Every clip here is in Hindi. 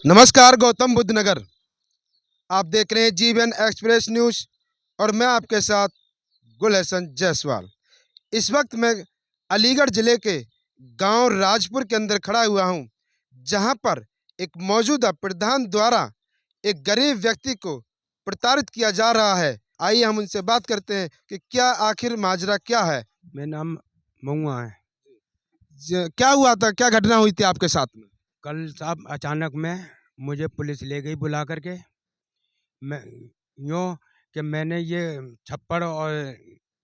नमस्कार, गौतम बुद्ध नगर। आप देख रहे हैं जीवन एक्सप्रेस न्यूज़ और मैं आपके साथ गुलहसन जायसवाल। इस वक्त मैं अलीगढ़ ज़िले के गांव राजपुर के अंदर खड़ा हुआ हूं, जहां पर एक मौजूदा प्रधान द्वारा एक गरीब व्यक्ति को प्रताड़ित किया जा रहा है। आइए हम उनसे बात करते हैं कि क्या आखिर माजरा क्या है। मेरा नाम मऊआ है। क्या हुआ था, क्या घटना हुई थी आपके साथ में? कल साहब अचानक में मुझे पुलिस ले गई बुला करके। मैं यूँ कि मैंने ये छप्पड़ और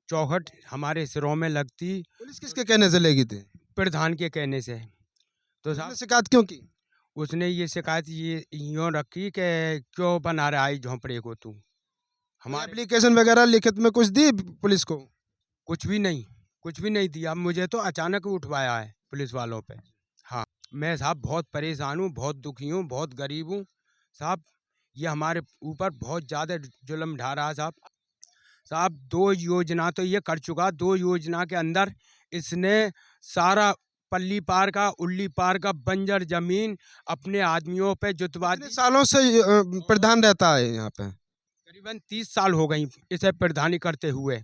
चौखट हमारे सिरों में लगती पुलिस किसके कहने से ले गई थी? प्रधान के कहने से। तो उसने साहब शिकायत क्यों की? उसने ये शिकायत ये यूँ रखी कि क्यों बना रहा है झोंपड़े को तू। हमारे एप्लीकेशन वगैरह लिखित में कुछ दी पुलिस को? कुछ भी नहीं दिया। मुझे तो अचानक उठवाया है पुलिस वालों पे। हाँ, मैं साहब बहुत परेशान हूँ, बहुत दुखी हूँ, बहुत गरीब हूँ साहब। ये हमारे ऊपर बहुत ज़्यादा जुल्म ढा रहा है साहब। साहब 2 योजना तो ये कर चुका, 2 योजना के अंदर इसने सारा पल्ली पार का, उल्ली पार का बंजर जमीन अपने आदमियों पे जुतवा कितने दी। सालों से प्रधान रहता है यहाँ पे? करीबन 30 साल हो गई इसे प्रधानी करते हुए,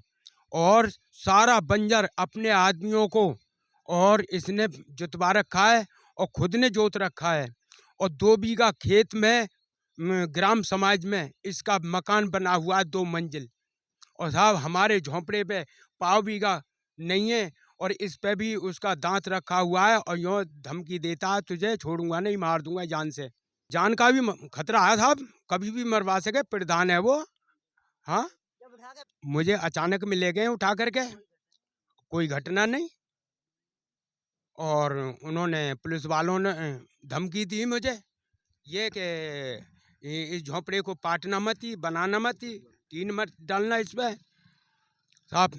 और सारा बंजर अपने आदमियों को और इसने जुतवा रखा है और खुद ने जोत रखा है। और 2 बीघा खेत में ग्राम समाज में इसका मकान बना हुआ है 2 मंजिल। और साहब हमारे झोंपड़े पे पाव बीघा नहीं है, और इस पे भी उसका दांत रखा हुआ है और यूँ धमकी देता है, तुझे छोड़ूंगा नहीं, मार दूंगा जान से। जान का भी खतरा है साहब, कभी भी मरवा सके, प्रधान है वो। हाँ, मुझे अचानक में ले गए उठा करके, कोई घटना नहीं। और उन्होंने पुलिस वालों ने धमकी दी मुझे ये कि इस झोंपड़े को पाटना मत ही, बनाना मत ही, टीन मत डालना इस पे। साहब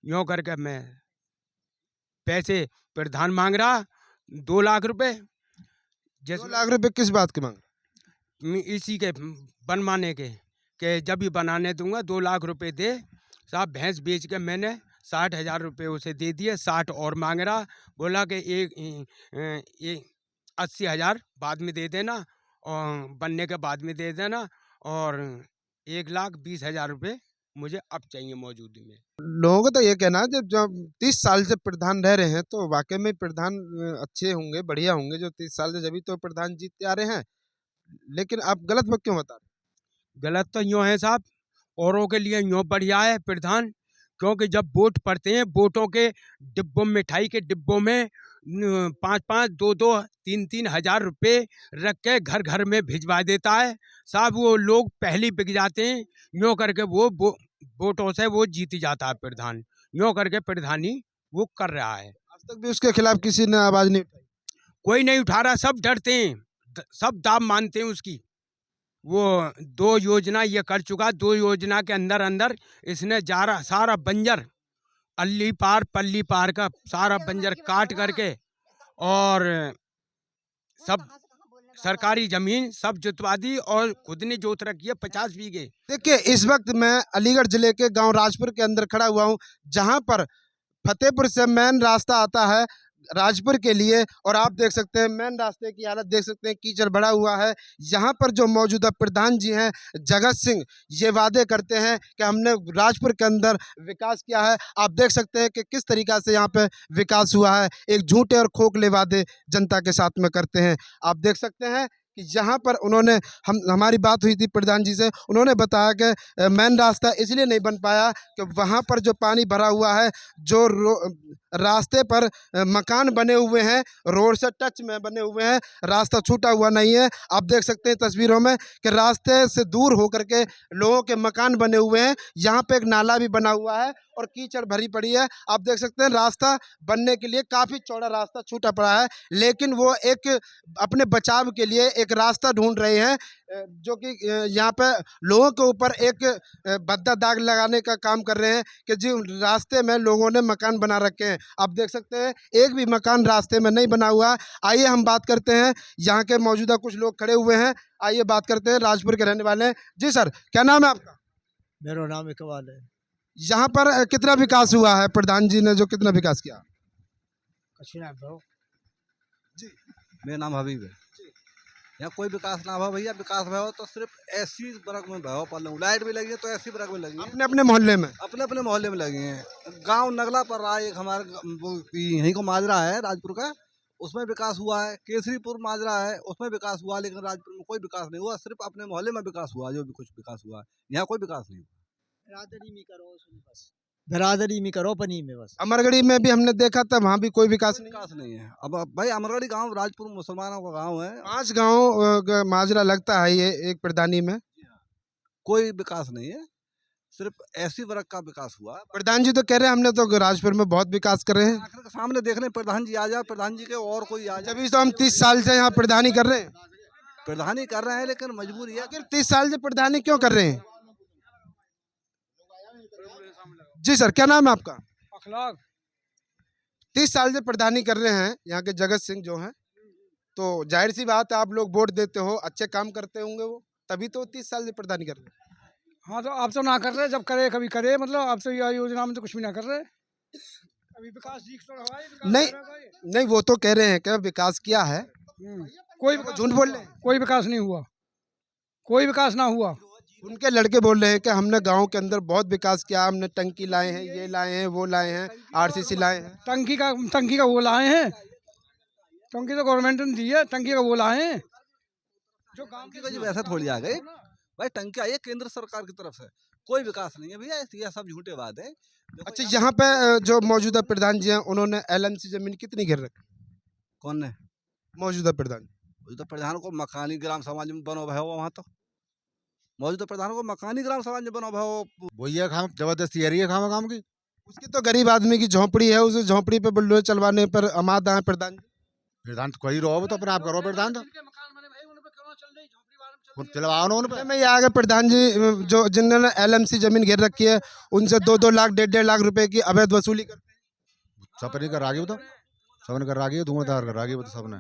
यूँ करके मैं पैसे प्रधान मांग रहा 2 लाख रुपए, 2 जिसमें लाख रुपए किस बात के मांग? इसी के बनवाने के, कि जब भी बनाने दूंगा 2 लाख रुपए दे। साहब भैंस बेच के मैंने 60,000 रुपये उसे दे दिए, 60 और मांग रहा। बोला कि ये 80,000 बाद में दे देना और बनने के बाद में दे देना, और 1,20,000 रुपये मुझे अब चाहिए मौजूद में। लोगों का तो ये कहना है जब जब 30 साल से प्रधान रह रहे हैं तो वाकई में प्रधान अच्छे होंगे, बढ़िया होंगे, जो 30 साल से जब तो प्रधान जीतते आ रहे हैं। लेकिन आप गलत वक्त क्यों बता रहे गलत तो यूँ है साहब, औरों के लिए यूँ बढ़िया है प्रधान, क्योंकि जब वोट पड़ते हैं, वोटों के डिब्बों में, मिठाई के डिब्बों में 5-5, 2-2, 3-3 हज़ार रुपये रख के घर घर में भिजवा देता है साहब। वो लोग पहले बिक जाते हैं, यूँ करके वो वोटों से वो जीत जाता है प्रधान। यूँ करके प्रधानी वो कर रहा है। आज तक भी उसके खिलाफ किसी ने आवाज नहीं उठाई? कोई नहीं उठा रहा, सब डरते हैं, सब दाव मानते हैं उसकी। वो 2 योजना ये कर चुका, 2 योजना के अंदर अंदर इसने सारा बंजर, अल्ली पार पल्ली पार का सारा बंजर काट करके, और सब सरकारी जमीन सब जुतवा दी, और खुद ने जोत रखी है 50 बीघे। देखिए, इस वक्त मैं अलीगढ़ जिले के गांव राजपुर के अंदर खड़ा हुआ हूं, जहां पर फतेहपुर से मेन रास्ता आता है राजपुर के लिए, और आप देख सकते हैं मेन रास्ते की हालत देख सकते हैं, कीचड़ भरा हुआ है। यहाँ पर जो मौजूदा प्रधान जी हैं जगत सिंह, ये वादे करते हैं कि हमने राजपुर के अंदर विकास किया है। आप देख सकते हैं कि किस तरीक़ा से यहाँ पे विकास हुआ है। एक झूठे और खोखले वादे जनता के साथ में करते हैं। आप देख सकते हैं कि यहाँ पर उन्होंने हमारी बात हुई थी प्रधान जी से, उन्होंने बताया कि मेन रास्ता इसलिए नहीं बन पाया कि वहाँ पर जो पानी भरा हुआ है, जो रास्ते पर मकान बने हुए हैं, रोड से टच में बने हुए हैं, रास्ता छूटा हुआ नहीं है। आप देख सकते हैं तस्वीरों में कि रास्ते से दूर होकर के लोगों के मकान बने हुए हैं। यहाँ पे एक नाला भी बना हुआ है और कीचड़ भरी पड़ी है। आप देख सकते हैं रास्ता बनने के लिए काफ़ी चौड़ा रास्ता छूटा पड़ा है, लेकिन वो एक अपने बचाव के लिए एक रास्ता ढूंढ रहे हैं, जो कि यहाँ पे लोगों के ऊपर एक भद्दा दाग लगाने का काम कर रहे हैं कि जी रास्ते में लोगों ने मकान बना रखे हैं। आप देख सकते हैं एक भी मकान रास्ते में नहीं बना हुआ। आइए हम बात करते हैं, यहाँ के मौजूदा कुछ लोग खड़े हुए हैं, आइए बात करते हैं, राजपुर के रहने वाले हैं। जी सर, क्या नाम है आपका? मेरा नाम इकबाल है। यहाँ पर कितना विकास हुआ है? प्रधान जी ने जो कितना विकास किया? कशीना ब्रो। जी, मेरा नाम हबीब है। यहाँ कोई विकास ना हो भैया, विकास हो तो सिर्फ ऐसी वर्ग में हो पा रहा हूँ। लाइट भी लगी है तो ऐसी वर्ग में लगी है, अपने अपने मोहल्ले में। अपने अपने मोहल्ले में लगी हैं। गांव नगला पड़ रहा है एक हमारे वो यहीं को माजरा है राजपुर का, उसमें विकास हुआ है। केसरीपुर माजरा है उसमें विकास हुआ, लेकिन राजपुर में कोई विकास नहीं हुआ। सिर्फ अपने मोहल्ले में विकास हुआ, जो भी कुछ विकास हुआ है, यहाँ कोई विकास नहीं हुआ। बिरादरी में करो उसमें बस, बिरादरी में करो पनी में बस। अमरगढ़ी में भी हमने देखा था, वहाँ भी कोई विकास नहीं। विकास नहीं है। अब भाई अमरगढ़ी गांव राजपुर मुसलमानों का गांव है, 5 गांव माजरा लगता है ये एक प्रधानी में। कोई विकास नहीं है, सिर्फ ऐसी वर्ग का विकास हुआ है। प्रधान जी तो कह रहे हैं हमने तो राजपुर में बहुत विकास करे हैं। आखिर के सामने देखने प्रधान जी आ जाए, प्रधान जी के और कोई आ जाए। जब तो हम 30 साल से यहाँ प्रधानी कर रहे हैं। प्रधानी कर रहे हैं लेकिन मजबूरी है। आखिर 30 साल से प्रधानी क्यों कर रहे हैं? जी सर, क्या नाम है आपका? अखलाक 30 साल से प्रधानी कर रहे हैं यहाँ के जगत सिंह जो हैं, तो जाहिर सी बात है आप लोग वोट देते हो, अच्छे काम करते होंगे वो, तभी तो 30 साल से प्रधानी कर रहे हैं। हाँ तो अब तो ना कर रहे, जब करे कभी करे, मतलब अब तो यह योजना में तो कुछ भी ना कर रहे। अभी विकास दिख तो रहा है, विकास नहीं हो रहा है। नहीं, वो तो कह रहे हैं कि विकास किया है, कोई वो विकास झूठ बोल रहे हैं। कोई विकास नहीं हुआ, कोई विकास ना हुआ। उनके लड़के बोल रहे हैं कि हमने गांव के अंदर बहुत विकास किया, हमने टंकी लाए हैं, ये लाए हैं, वो लाए हैं, आरसीसी लाए हैं। टंकी का वो लाए हैं, टंकी तो गवर्नमेंट ने दी है, टंकी का वो लाए हैं। जो गांव टंकी वजह वैसे थोड़ी आ गई भाई, टंकी आई है केंद्र सरकार की तरफ से। कोई विकास नहीं है भैया, ये सब झूठे बात है। अच्छा, यहाँ पे जो मौजूदा प्रधान जी हैं उन्होंने एलएमसी जमीन कितनी घेर रखी? कौन ने? मौजूदा प्रधान। मौजूदा प्रधान को मकानी ग्राम समाज में बनो भाई वहाँ तो मौजूदा प्रधान को मकानी ग्राम समाज में बनो भाई। भैया खाम जबरदस्ती आ रही है खामा काम की। उसकी तो गरीब आदमी की झोंपड़ी है, उस झोंपड़ी पे बुलडोजर चलवाने पर आमादा है प्रधान जी। प्रधान तो कोई रहो, तो अपने आप करो प्रधान तो चलवाओ ना उन पे। मैं ये आगे प्रधान जी जो जिन्होंने एलएमसी जमीन घेर रखी है उनसे 2-2 लाख 1.5 लाख रुपए की अवैध वसूली करते हैं। सबने कर आगे तो सबने कर आगे, धुआंधार कर आगे तो सबने।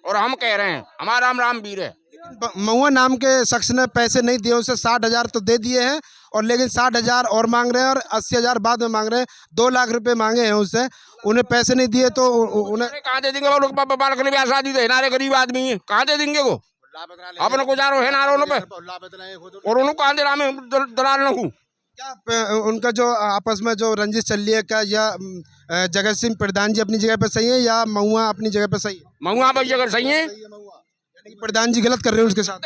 और हम कह रहे हैं हमारा राम राम वीर है। महुआ नाम के शख्स ने पैसे नहीं दिए, उसे 60,000 तो दे दिए हैं, और लेकिन 60,000 और मांग रहे हैं और 80,000 बाद में मांग रहे हैं। 2 लाख रुपए मांगे हैं उससे, उन्हें पैसे नहीं दिए तो उन्हें कहाँ दे देंगे वो लोग? बालक ने ब्याह शादी दे नारे, गरीब आदमी है, कहाँ दे देंगे वो? अपने गुजारो है नारों पे, और उन्होंने कहाँ दे रहा मैं दलाल न हूँ। क्या उनका जो आपस में जो रंजिश चल रही है, क्या या जगत सिंह प्रधान जी अपनी जगह पे सही है या महुआ अपनी जगह पे सही है? महुआ भाई जगह सही है, यानी कि प्रधान जी गलत कर रहे हैं उसके साथ।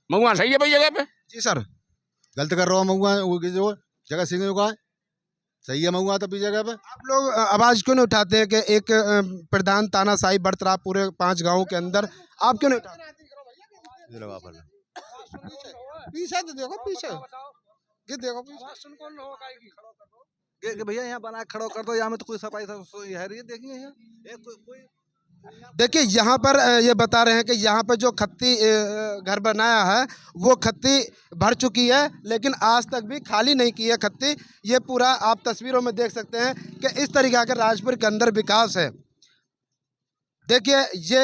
महुआ सही है भाई जगह पे। जी सर, गलत कर रहा हूँ मऊआ, जो जगह सिंह का सही है मऊआ तो भी जगह पे। आप लोग आवाज क्यों नहीं उठाते हैं कि एक प्रधान तानाशाही बरत रहा पूरे 5 गांवों के अंदर, आप क्यों नहीं उठाते? पीछे तो देखो, पीछे ये देखो, कि भैया यहाँ बना खड़ा कर दो, यहाँ में तो कोई सफाई है रही है। देखिए यहाँ कोई देखिए यहाँ पर ये बता रहे हैं कि यहाँ पर जो खत्ती घर बनाया है वो खत्ती भर चुकी है, लेकिन आज तक भी खाली नहीं की है खत्ती। ये पूरा आप तस्वीरों में देख सकते हैं कि इस तरीके का राजपुर के अंदर विकास है। देखिए ये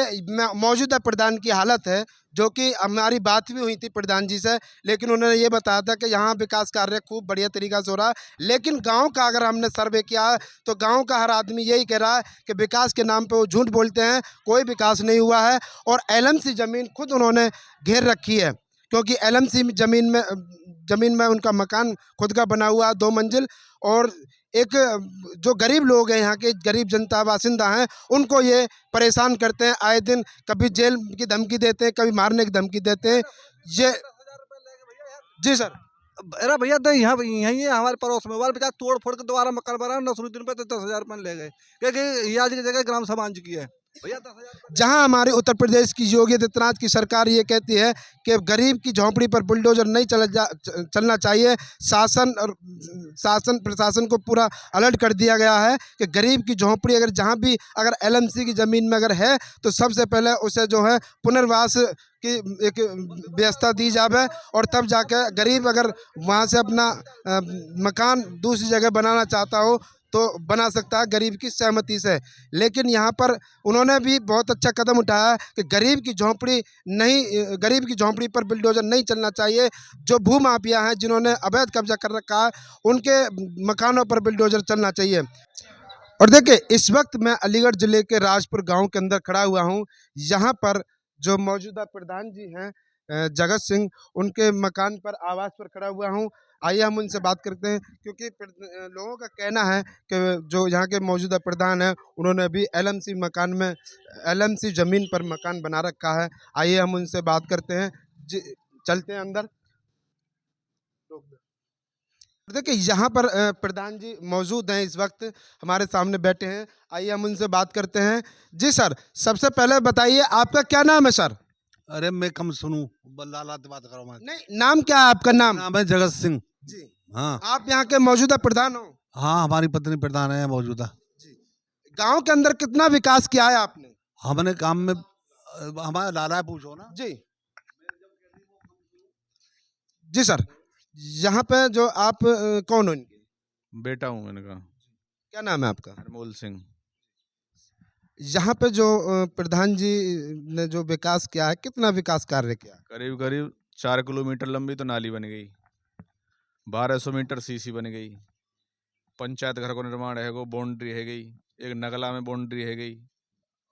मौजूदा प्रधान की हालत है, जो कि हमारी बात भी हुई थी प्रधान जी से, लेकिन उन्होंने ये बताया था कि यहाँ विकास कार्य खूब बढ़िया तरीक़ा से हो रहा है। लेकिन गांव का अगर हमने सर्वे किया है तो गांव का हर आदमी यही कह रहा है कि विकास के नाम पे वो झूठ बोलते हैं, कोई विकास नहीं हुआ है। और एलएमसी ज़मीन खुद उन्होंने घेर रखी है, क्योंकि एलएमसी ज़मीन में उनका मकान खुद का बना हुआ है 2 मंजिल। और एक जो गरीब लोग हैं, यहाँ के गरीब जनता बासिंदा हैं, उनको ये परेशान करते हैं आए दिन, कभी जेल की धमकी देते हैं, कभी मारने की धमकी देते हैं। ये जी सर, अरे भैया तो यहाँ यही है हमारे पड़ोस में, वाले बेचारा तोड़ फोड़ के दोबारा मकान बना, नसरुद्दीन पे तो 10,000 रुपये ले गए, क्योंकि ये आज की जगह ग्राम समाज की है भैया। 10,000 जहां हमारे उत्तर प्रदेश की योगी आदित्यनाथ की सरकार ये कहती है कि गरीब की झोंपड़ी पर बुलडोजर नहीं चलना चाहिए। शासन प्रशासन को पूरा अलर्ट कर दिया गया है कि गरीब की झोंपड़ी अगर जहां भी अगर एलएमसी की ज़मीन में अगर है तो सबसे पहले उसे जो है पुनर्वास की एक व्यवस्था दी जाए, और तब जाकर गरीब अगर वहां से अपना मकान दूसरी जगह बनाना चाहता हो तो बना सकता है गरीब की सहमति से। लेकिन यहाँ पर उन्होंने भी बहुत अच्छा कदम उठाया कि गरीब की झोंपड़ी पर बुलडोजर नहीं चलना चाहिए। जो भूमाफिया हैं जिन्होंने अवैध कब्जा कर रखा है उनके मकानों पर बुलडोजर चलना चाहिए। और देखिए इस वक्त मैं अलीगढ़ जिले के राजपुर गांव के अंदर खड़ा हुआ हूं। यहाँ पर जो मौजूदा प्रधान जी हैं जगत सिंह, उनके मकान पर आवास पर खड़ा हुआ हूं। आइए हम उनसे बात करते हैं, क्योंकि लोगों का कहना है कि जो यहाँ के मौजूदा प्रधान हैं उन्होंने अभी एलएमसी मकान में एलएमसी ज़मीन पर मकान बना रखा है। आइए हम उनसे बात करते हैं। चलते हैं अंदर। देखिए यहाँ पर प्रधान जी मौजूद हैं, इस वक्त हमारे सामने बैठे हैं। आइए हम उनसे बात करते हैं। जी सर, सबसे पहले बताइए आपका क्या नाम है सर? अरे मैं कम सुनूं, लाला बात करो मत। नहीं, नाम क्या है आपका? नाम नाम है जगत सिंह जी। हाँ। आप यहाँ के मौजूदा प्रधान हो? हाँ, हमारी पत्नी प्रधान है मौजूदा। जी। गांव के अंदर कितना विकास किया है आपने? हमने काम में हमारा लाला पूछो ना जी जी सर, यहाँ पे जो आप कौन हो इनके? बेटा हूँ मैंने कहा। क्या नाम है आपका? अनमोल सिंह। यहाँ पे जो प्रधान जी ने जो विकास किया है, कितना विकास कार्य किया? करीब करीब 4 किलोमीटर लंबी तो नाली बन गई, 1200 मीटर सीसी बन गई, पंचायत घर को निर्माण है गो, बाउंड्री है गई, एक नगला में बाउंड्री है गई,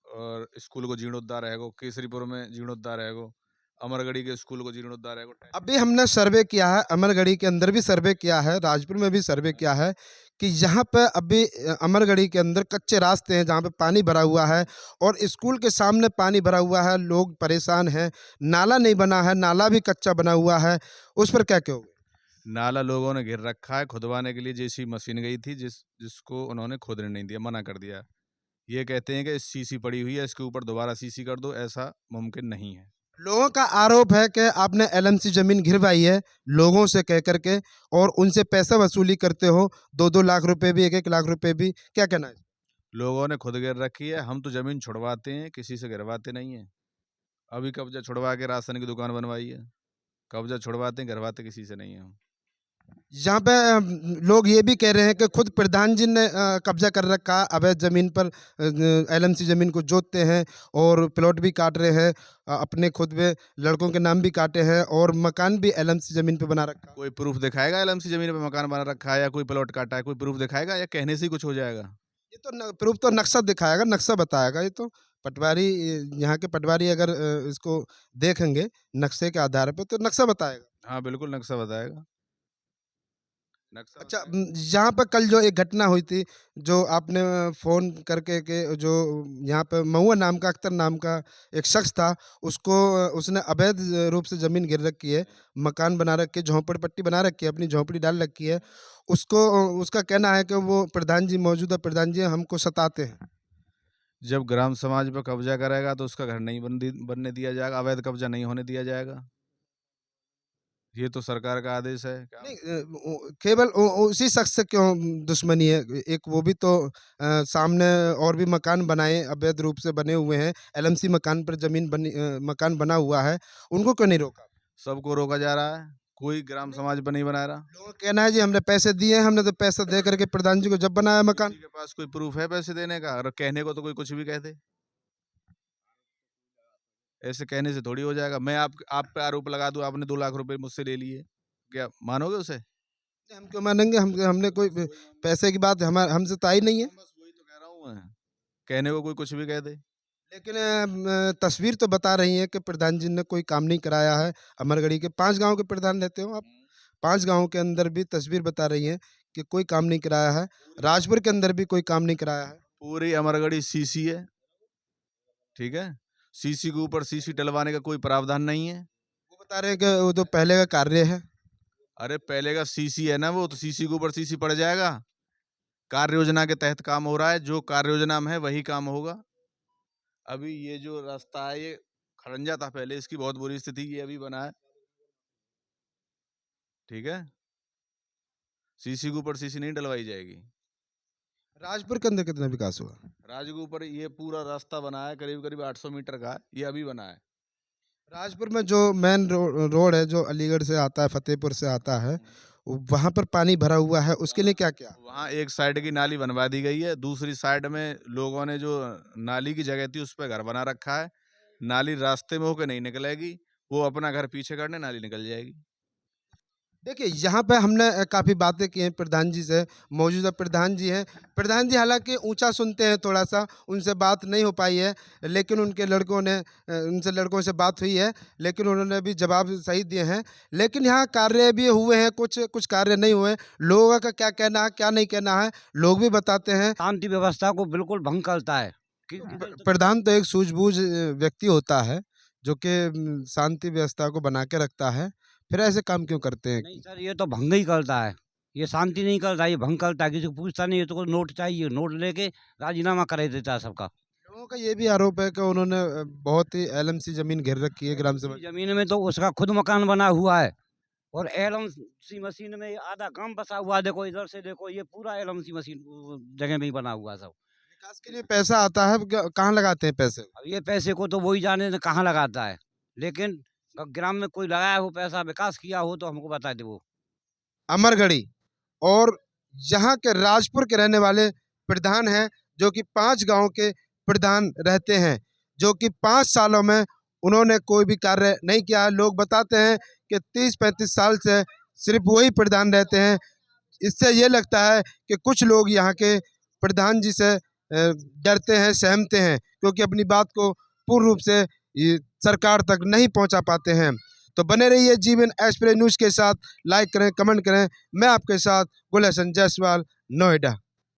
और स्कूल को जीर्णोद्धार है गो, केसरीपुर में जीर्णोद्धार है गो, अमरगढ़ी के स्कूल को जीर्णोद्धार है गो। अभी हमने सर्वे किया है, अमरगढ़ी के अंदर भी सर्वे किया है, राजपुर में भी सर्वे किया है कि यहाँ पे अभी अमरगढ़ी के अंदर कच्चे रास्ते हैं जहाँ पे पानी भरा हुआ है, और स्कूल के सामने पानी भरा हुआ है, लोग परेशान हैं। नाला नहीं बना है, नाला भी कच्चा बना हुआ है, उस पर क्या कहोगे? नाला लोगों ने घेर रखा है, खुदवाने के लिए जेसीबी मशीन गई थी जिसको उन्होंने खोदने नहीं दिया, मना कर दिया। ये कहते हैं कि सीसी पड़ी हुई है, इसके ऊपर दोबारा सीसी कर दो, ऐसा मुमकिन नहीं है। लोगों का आरोप है कि आपने एलएमसी जमीन घिरवाई है लोगों से कह करके, और उनसे पैसा वसूली करते हो, 2-2 लाख रुपए भी, 1-1 लाख रुपए भी। क्या कहना है? लोगों ने खुद घेर रखी है, हम तो जमीन छुड़वाते हैं, किसी से गिरवाते नहीं है। अभी कब्जा छुड़वा के राशन की दुकान बनवाई है, कब्जा छुड़वाते हैं, गिरवाते किसी से नहीं है हम। यहाँ पे लोग ये भी कह रहे हैं कि खुद प्रधान जी ने कब्जा कर रखा है अवैध जमीन पर, एलएमसी जमीन को जोतते हैं और प्लॉट भी काट रहे हैं, अपने खुद में लड़कों के नाम भी काटे हैं, और मकान भी एलएमसी जमीन पे बना रखा है। कोई प्रूफ दिखाएगा एलएमसी जमीन पे मकान बना रखा है या कोई प्लॉट काटा है? कोई प्रूफ दिखाएगा या कहने से ही कुछ हो जाएगा? ये तो प्रूफ तो नक्शा दिखाएगा, नक्शा बताएगा। ये तो पटवारी, यहाँ के पटवारी अगर इसको देखेंगे नक्शे के आधार पे तो नक्शा बताएगा। हाँ बिल्कुल नक्शा बताएगा। नक्शा अच्छा, बताएगा। यहाँ पर कल जो एक घटना हुई थी, जो आपने फ़ोन करके के जो यहाँ पे महुआ नाम का, अख्तर नाम का एक शख्स था, उसको उसने अवैध रूप से ज़मीन गिर रखी है, मकान बना रखे, झोंपड़पट्टी बना रखी है, अपनी झोंपड़ी डाल रखी है। उसको उसका कहना है कि वो प्रधान जी, मौजूदा प्रधान जी हमको सताते हैं। जब ग्राम समाज पर कब्जा करेगा तो उसका घर नहीं बनने दिया जाएगा, अवैध कब्जा नहीं होने दिया जाएगा। ये तो सरकार का आदेश है। नहीं, केवल उसी शख्स से क्यों दुश्मनी है? एक वो भी तो सामने और भी मकान बनाए, अवैध रूप से बने हुए हैं, एलएमसी मकान पर जमीन बनी, मकान बना हुआ है, उनको क्यों नहीं रोका? सबको रोका जा रहा है, कोई ग्राम समाज पर नहीं बना रहा। लोगों का कहना है जी हमने पैसे दिए हैं, हमने तो पैसा दे करके प्रधान जी को जब बनाया मकान। किसी के पास कोई प्रूफ है पैसे देने का? और कहने को तो कोई कुछ भी कह दे, ऐसे कहने से थोड़ी हो जाएगा। मैं आप पे आरोप लगा दूं आपने 2 लाख रुपए मुझसे ले लिए, क्या मानोगे उसे? हम क्यों मानेंगे? हमने कोई पैसे की बात हमसे तो आई नहीं है। बस वही तो कह रहा हूँ मैं, कहने को कोई कुछ भी कह दे। लेकिन तस्वीर तो बता रही है कि प्रधान जी ने कोई काम नहीं कराया है। अमरगढ़ी के 5 गांव के प्रधान रहते हो आप, 5 गांव के अंदर भी तस्वीर बता रही है कि कोई काम नहीं कराया है। राजपुर के अंदर भी कोई काम नहीं कराया है। पूरी अमरगढ़ी सीसी है, ठीक है? सीसी के ऊपर सीसी डलवाने का कोई प्रावधान नहीं है। वो बता रहे हैं कि वो तो पहले का कार्य है। अरे पहले का सीसी है ना, वो तो सीसी के ऊपर सीसी पड़ जाएगा। कार्य योजना के तहत काम हो रहा है, जो कार्य योजना में है वही काम होगा। अभी ये जो रास्ता है ये खड़ंजा था पहले, इसकी बहुत बुरी स्थिति, ये अभी बना है, ठीक है? सीसी के ऊपर सीसी नहीं डलवाई जाएगी। राजपुर के अंदर कितना विकास हुआ? राज के ऊपर ये पूरा रास्ता बना है, करीब करीब 800 मीटर का, ये अभी बना है। राजपुर में जो मेन रोड है, जो अलीगढ़ से आता है, फतेहपुर से आता है, वहाँ पर पानी भरा हुआ है, उसके लिए क्या किया? वहाँ एक साइड की नाली बनवा दी गई है, दूसरी साइड में लोगों ने जो नाली की जगह थी उस पर घर बना रखा है। नाली रास्ते में होकर नहीं निकलेगी, वो अपना घर पीछे करने नाली निकल जाएगी। देखिए यहाँ पे हमने काफ़ी बातें की हैं प्रधान जी से। मौजूदा प्रधान जी हैं। प्रधान जी हालांकि ऊंचा सुनते हैं थोड़ा सा, उनसे बात नहीं हो पाई है, लेकिन उनके लड़कों ने उनसे लड़कों से बात हुई है, लेकिन उन्होंने भी जवाब सही दिए हैं। लेकिन यहाँ कार्य भी हुए हैं, कुछ कुछ कार्य नहीं हुए। लोगों का क्या कहना है क्या नहीं कहना है लोग भी बताते हैं। शांति व्यवस्था को बिल्कुल भंग करता है। प्रधान तो एक सूझबूझ व्यक्ति होता है जो कि शांति व्यवस्था को बना के रखता है, फिर ऐसे काम क्यों करते हैं? नहीं सर, ये तो भंग ही करता है, ये शांति नहीं करता, ये भंग करता है। किसी को पूछता नहीं है तो नोट चाहिए, नोट लेके राजीनामा कर देता है सबका। लोगों का ये भी आरोप है कि उन्होंने बहुत ही एलएमसी जमीन घेर रखी है ग्राम सभा। जमीन में तो उसका खुद मकान बना हुआ है और एलएमसी मशीन में आधा गांव बसा हुआ है। देखो इधर से देखो, ये पूरा एलएमसी मशीन जगह में ही बना हुआ है सब। विकास के लिए पैसा आता है, कहाँ लगाते हैं पैसे? अब ये पैसे को तो वही जाने न कहाँ लगाता है, लेकिन ग्राम में कोई लगाया हो पैसा, विकास किया हो तो हमको बता दे वो। अमरगढ़ी और यहाँ के राजपुर के रहने वाले प्रधान हैं, जो कि 5 गांव के प्रधान रहते हैं, जो कि 5 सालों में उन्होंने कोई भी कार्य नहीं किया है। लोग बताते हैं कि 30-35 साल से सिर्फ वही प्रधान रहते हैं। इससे ये लगता है कि कुछ लोग यहाँ के प्रधान जी से डरते हैं, सहमते हैं, क्योंकि अपनी बात को पूर्ण रूप से सरकार तक नहीं पहुंचा पाते हैं। तो बने रहिए जीवन एक्सप्रेस न्यूज़ के साथ, लाइक करें, कमेंट करें। मैं आपके साथ गुलशन जायसवाल, नोएडा।